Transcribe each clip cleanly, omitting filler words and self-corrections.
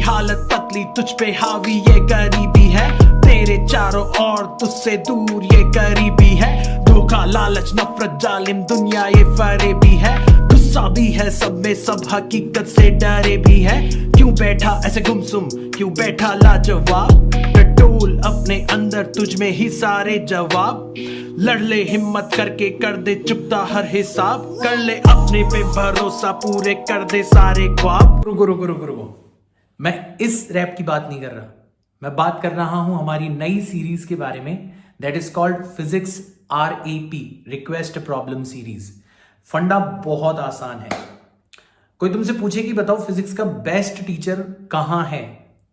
हालत पतली, तुझ पे हावी ये गरीबी है, तेरे चारों ओर तुझसे दूर ये गरीबी है। धोखा, लालच, नफरत, जालिम दुनिया ये फरेबी है। गुस्सा भी है सब में, सब हकीकत से डरे भी है। क्यों बैठा ऐसे गुमसुम, क्यों बैठा लाजवाब, टटोल अपने अंदर तुझ में ही सारे जवाब। लड़ ले हिम्मत करके, कर दे चुकता हर हिसाब, कर ले अपने पे भरोसा, पूरे कर दे सारे ख्वाब। रुको रुको रुको रुको, मैं इस रैप की बात नहीं कर रहा, मैं बात कर रहा हूं हमारी नई सीरीज के बारे में, that is called physics RAP, request problem series. फंडा बहुत आसान है। कोई तुमसे पूछे कि बताओ फिजिक्स का बेस्ट टीचर कहां है,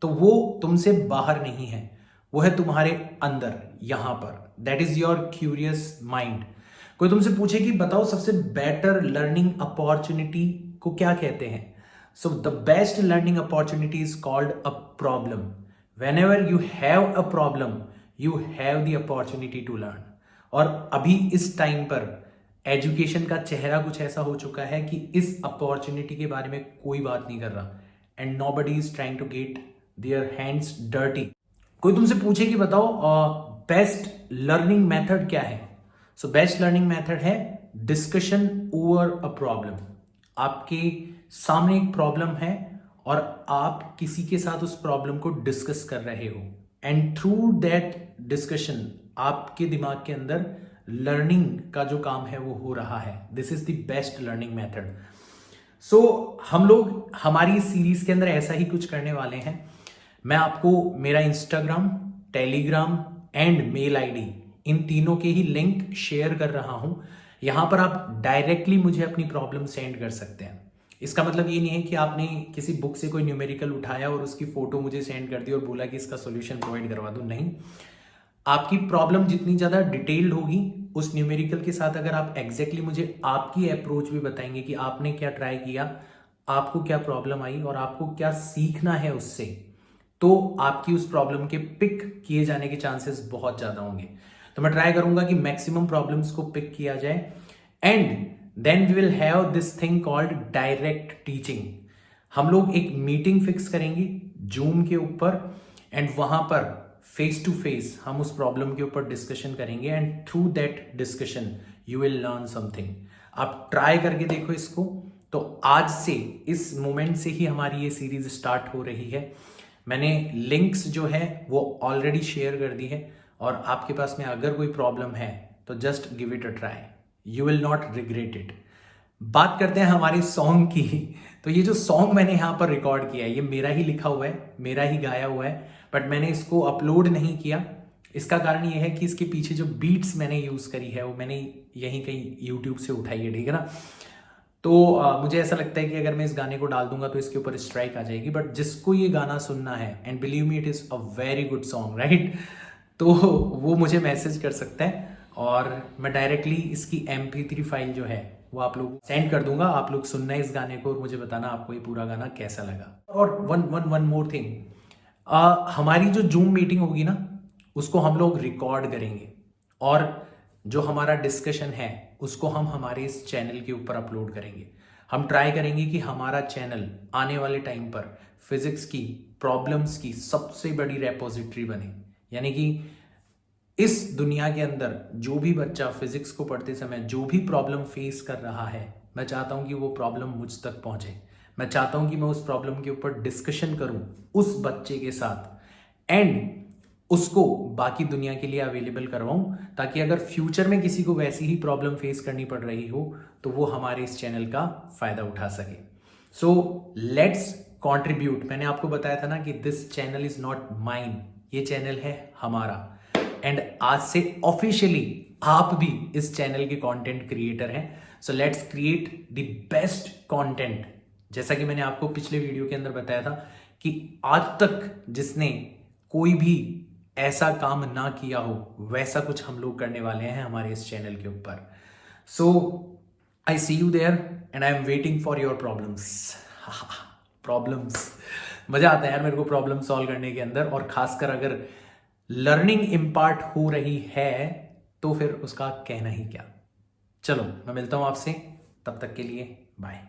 तो वो तुमसे बाहर नहीं है, वो है तुम्हारे अंदर, यहां पर। That is your curious mind. कोई तुमसे पूछे कि बताओ सबसे बेटर लर्निंग अपॉर्चुनिटी को क्या कहते हैं, so the best learning opportunity is called a problem. Whenever you have a problem, you have the opportunity to learn. और अभी इस टाइम पर एजुकेशन का चेहरा कुछ ऐसा हो चुका है कि इस अपॉर्चुनिटी के बारे में कोई बात नहीं कर रहा, and nobody is trying to get their hands dirty. कोई तुमसे पूछे कि बताओ बेस्ट लर्निंग मेथड क्या है, सो बेस्ट लर्निंग मेथड है डिस्कशन ओवर अ प्रॉब्लम। आपके सामने एक प्रॉब्लम है और आप किसी के साथ उस प्रॉब्लम को डिस्कस कर रहे हो, एंड थ्रू दैट डिस्कशन आपके दिमाग के अंदर लर्निंग का जो काम है वो हो रहा है। This is the best learning method. So हम लोग हमारी सीरीज के अंदर ऐसा ही कुछ करने वाले हैं। मैं आपको मेरा Instagram, Telegram and mail ID, इन तीनों के ही लिंक शेयर कर रहा हूं। यहां पर आप डायरेक्टली मुझे अपनी प्रॉब्लम सेंड कर सकते हैं। इसका मतलब ये नहीं है कि आपने किसी बुक से कोई न्यूमेरिकल उठाया और उसकी फोटो मुझे सेंड कर दी और बोला कि इसका सॉल्यूशन प्रोवाइड करवा दूं। नहीं, आपकी प्रॉब्लम जितनी ज्यादा डिटेल्ड होगी, उस न्यूमेरिकल के साथ अगर आप एग्जैक्टली मुझे आपकी अप्रोच भी बताएंगे कि आपने क्या ट्राई किया, आपको क्या प्रॉब्लम आई और आपको क्या सीखना है उससे, तो आपकी उस प्रॉब्लम के पिक किए जाने के चांसेस बहुत ज्यादा होंगे। तो मैं ट्राई करूंगा कि मैक्सिमम प्रॉब्लम्स को पिक किया जाए, and then we will have this thing called direct teaching. हम लोग एक मीटिंग फिक्स करेंगे जूम के ऊपर, एंड वहां पर फेस टू फेस हम उस प्रॉब्लम के ऊपर डिस्कशन करेंगे, and through that discussion you will learn something. आप ट्राई करके देखो इसको। तो आज से, इस मोमेंट से ही हमारी ये सीरीज स्टार्ट हो रही है। मैंने लिंक्स जो है वो ऑलरेडी शेयर कर दी है, और आपके पास में अगर कोई प्रॉब्लम है तो just give it a try, you will not regret it. बात करते हैं हमारे सॉन्ग की। तो ये जो सॉन्ग मैंने यहाँ पर रिकॉर्ड किया है, ये मेरा ही लिखा हुआ है, मेरा ही गाया हुआ है, बट मैंने इसको अपलोड नहीं किया। इसका कारण ये है कि इसके पीछे जो बीट्स मैंने यूज करी है वो मैंने यहीं कहीं यूट्यूब से उठाई है, ठीक है ना। तो मुझे ऐसा लगता है कि अगर मैं इस गाने को डाल दूंगा तो इसके ऊपर स्ट्राइक आ जाएगी, बट जिसको ये गाना सुनना है, and believe me it is a very good song, right, तो वो मुझे मैसेज कर सकता है, और मैं डायरेक्टली इसकी MP3 फाइल जो है वो आप लोग सेंड कर दूंगा। आप लोग सुनना है इस गाने को और मुझे बताना आपको ये पूरा गाना कैसा लगा। और वन मोर थिंग, हमारी जो जूम मीटिंग होगी ना, उसको हम लोग रिकॉर्ड करेंगे, और जो हमारा डिस्कशन है उसको हम हमारे इस चैनल के ऊपर अपलोड करेंगे। हम ट्राई करेंगे कि हमारा चैनल आने वाले टाइम पर फिजिक्स की प्रॉब्लम्स की सबसे बड़ी रेपोजिटरी बने। यानी कि इस दुनिया के अंदर जो भी बच्चा फिजिक्स को पढ़ते समय जो भी प्रॉब्लम फेस कर रहा है, मैं चाहता हूं कि वो प्रॉब्लम मुझ तक पहुंचे। मैं चाहता हूं कि मैं उस प्रॉब्लम के ऊपर डिस्कशन करूं उस बच्चे के साथ, एंड उसको बाकी दुनिया के लिए अवेलेबल करवाऊं, ताकि अगर फ्यूचर में किसी को वैसी ही प्रॉब्लम फेस करनी पड़ रही हो तो वो हमारे इस चैनल का फायदा उठा सके। So let's contribute. मैंने आपको बताया था ना कि this channel is not mine, ये चैनल है हमारा, एंड आज से ऑफिशियली आप भी इस चैनल के कंटेंट क्रिएटर हैं। So let's create the best content. जैसा कि मैंने आपको पिछले वीडियो के अंदर बताया था कि आज तक जिसने कोई भी ऐसा काम ना किया हो, वैसा कुछ हम लोग करने वाले हैं हमारे इस चैनल के ऊपर। So I see you there, and I am waiting for your problems. Problems, मजा आता है यार मेरे को प्रॉब्लम सॉल्व करने के अंदर, और खासकर अगर लर्निंग इम्पार्ट हो रही है तो फिर उसका कहना ही क्या। चलो, मैं मिलता हूं आपसे, तब तक के लिए बाय।